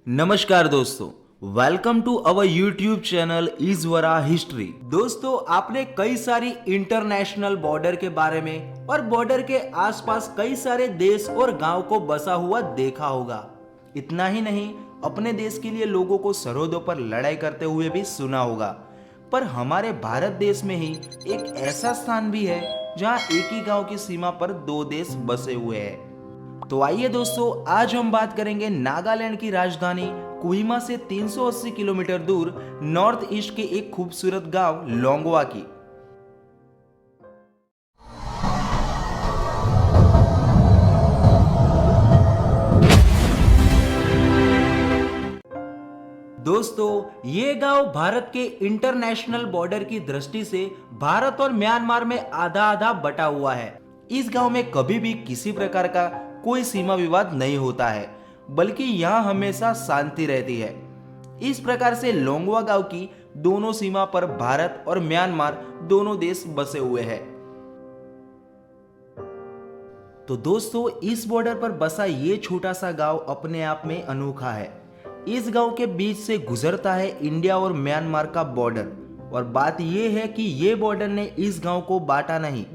नमस्कार दोस्तों, welcome to our YouTube channel इजवरा हिस्ट्री। दोस्तों, आपने कई सारी इंटरनेशनल बॉर्डर के बारे में और बॉर्डर के आसपास कई सारे देश और गांव को बसा हुआ देखा होगा। इतना ही नहीं, अपने देश के लिए लोगों को सरहदों पर लड़ाई करते हुए भी सुना होगा। पर हमारे भारत देश में ही एक ऐसा स्थान भी है जहां एक ही गांव की सीमा पर दो देश बसे हुए हैं। तो आइए दोस्तों, आज हम बात करेंगे नागालैंड की राजधानी कोहिमा से 380 किलोमीटर दूर नॉर्थ ईस्ट के एक खूबसूरत गांव लोंगवा की। दोस्तों, ये गांव भारत के इंटरनेशनल बॉर्डर की दृष्टि से भारत और म्यांमार में आधा आधा बटा हुआ है। इस गांव में कभी भी किसी प्रकार का कोई सीमा विवाद नहीं होता है, बल्कि यहाँ हमेशा शांति रहती है। इस प्रकार से लोंगवा गांव की दोनों सीमा पर भारत और म्यांमार दोनों देश बसे हुए हैं। तो दोस्तों, इस बॉर्डर पर बसा ये छोटा सा गांव अपने आप में अनोखा है। इस गांव के बीच से गुजरता है इंडिया और म्यांमार का बॉर्डर। और बात यह है कि ये बॉर्डर ने इस गांव को बांटा नहीं,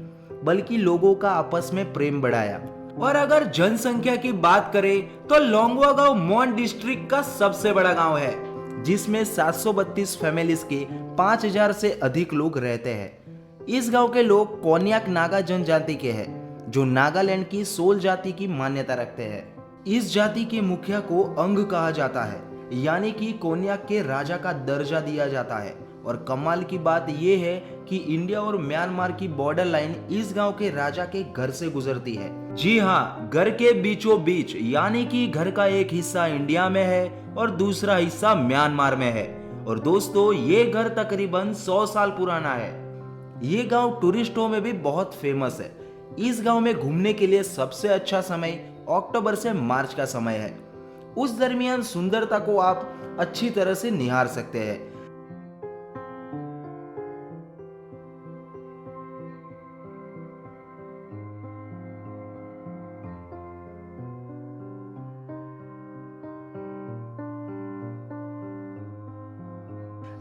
बल्कि लोगों का आपस में प्रेम बढ़ाया। और अगर जनसंख्या की बात करें तो लोंगवा गांव मोन डिस्ट्रिक्ट का सबसे बड़ा गांव है, जिसमें 732 फैमिलीज के 5000 से अधिक लोग रहते हैं। इस गांव के लोग कोन्याक नागा जनजाति के हैं, जो नागालैंड की सोल जाति की मान्यता रखते हैं। इस जाति के मुखिया को अंग कहा जाता है, यानी कि कोन्याक के राजा का दर्जा दिया जाता है। और कमाल की बात यह है कि इंडिया और म्यांमार की बॉर्डर लाइन इस गांव के राजा के घर से गुजरती है। जी हाँ, घर के बीचों बीच, यानी कि घर का एक हिस्सा इंडिया में है और दूसरा हिस्सा म्यांमार में है। और दोस्तों, ये घर तकरीबन 100 साल पुराना है। ये गांव टूरिस्टों में भी बहुत फेमस है। इस गांव में घूमने के लिए सबसे अच्छा समय अक्टूबर से मार्च का समय है। उस दरमियान सुंदरता को आप अच्छी तरह से निहार सकते हैं।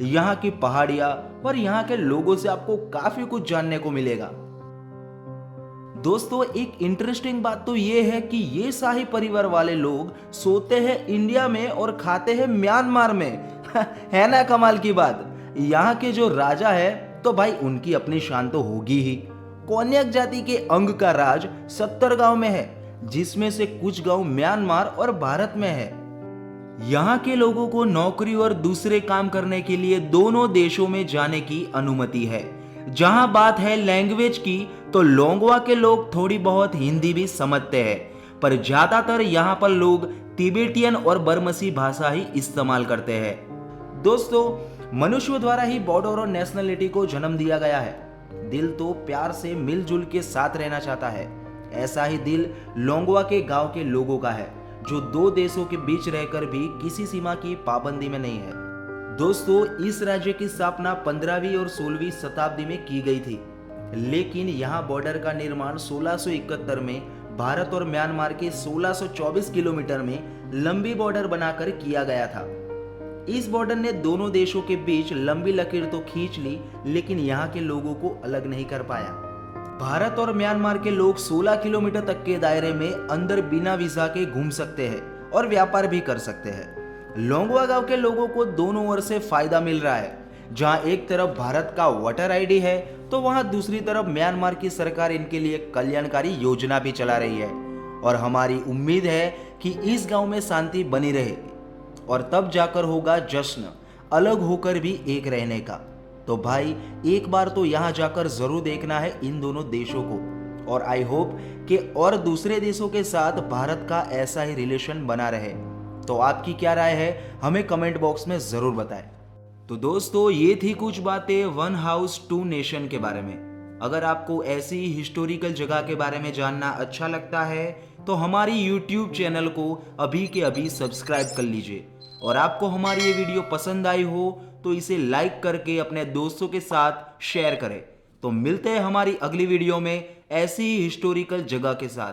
यहाँ की पहाड़ियां और यहाँ के लोगों से आपको काफी कुछ जानने को मिलेगा। दोस्तों, एक इंटरेस्टिंग बात तो ये है कि ये शाही परिवार वाले लोग सोते हैं इंडिया में और खाते हैं म्यांमार में। है ना कमाल की बात। यहाँ के जो राजा है तो भाई उनकी अपनी शान तो होगी ही। कोन्याक जाति के अंग का राज 70 गांव में है, जिसमें से कुछ गांव म्यांमार और भारत में है। यहाँ के लोगों को नौकरी और दूसरे काम करने के लिए दोनों देशों में जाने की अनुमति है। जहां बात है लैंग्वेज की, तो लोंगवा के लोग थोड़ी बहुत हिंदी भी समझते हैं, पर ज्यादातर यहाँ पर लोग तिबेटियन और बर्मसी भाषा ही इस्तेमाल करते हैं। दोस्तों, मनुष्य द्वारा ही बॉर्डर और नेशनलिटी को जन्म दिया गया है। दिल तो प्यार से मिलजुल के साथ रहना चाहता है। ऐसा ही दिल लोंगवा के गांव के लोगों का है, जो दो देशों के बीच रहकर भी किसी सीमा की पाबंदी में नहीं है। दोस्तों, इस राज्य की स्थापना 15वीं और 16वीं शताब्दी में की गई थी, लेकिन यहाँ बॉर्डर का निर्माण 1671 में भारत और म्यांमार के 1624 किलोमीटर में लंबी बॉर्डर बनाकर किया गया था। इस बॉर्डर ने दोनों देशों के बीच लंबी लकीर तो खींच ली, लेकिन यहाँ के लोगों को अलग नहीं कर पाया। भारत और म्यांमार के लोग 16 किलोमीटर तक के दायरे में अंदर बिना वीजा के घूम सकते हैं और व्यापार भी कर सकते हैं। लोंगवा गांव के लोगों को दोनों ओर से फायदा मिल रहा है। जहां एक तरफ भारत का वोटर आईडी है, तो वहां दूसरी तरफ म्यांमार की सरकार इनके लिए कल्याणकारी योजना भी चला रही है। और हमारी उम्मीद है कि इस गांव में शांति बनी रहेगी और तब जाकर होगा जश्न, अलग होकर भी एक रहने का। तो भाई, एक बार तो यहाँ जाकर जरूर देखना है इन दोनों देशों को। और आई होप कि और दूसरे देशों के साथ भारत का ऐसा ही रिलेशन बना रहे। तो आपकी क्या राय है, हमें कमेंट बॉक्स में जरूर बताएं। तो दोस्तों, ये थी कुछ बातें वन हाउस टू नेशन के बारे में। अगर आपको ऐसी हिस्टोरिकल जगह के बारे में जानना अच्छा लगता है, तो हमारी यूट्यूब चैनल को अभी के अभी सब्सक्राइब कर लीजिए। और आपको हमारी ये वीडियो पसंद आई हो तो इसे लाइक करके अपने दोस्तों के साथ शेयर करें। तो मिलते हैं हमारी अगली वीडियो में ऐसी ही हिस्टोरिकल जगह के साथ।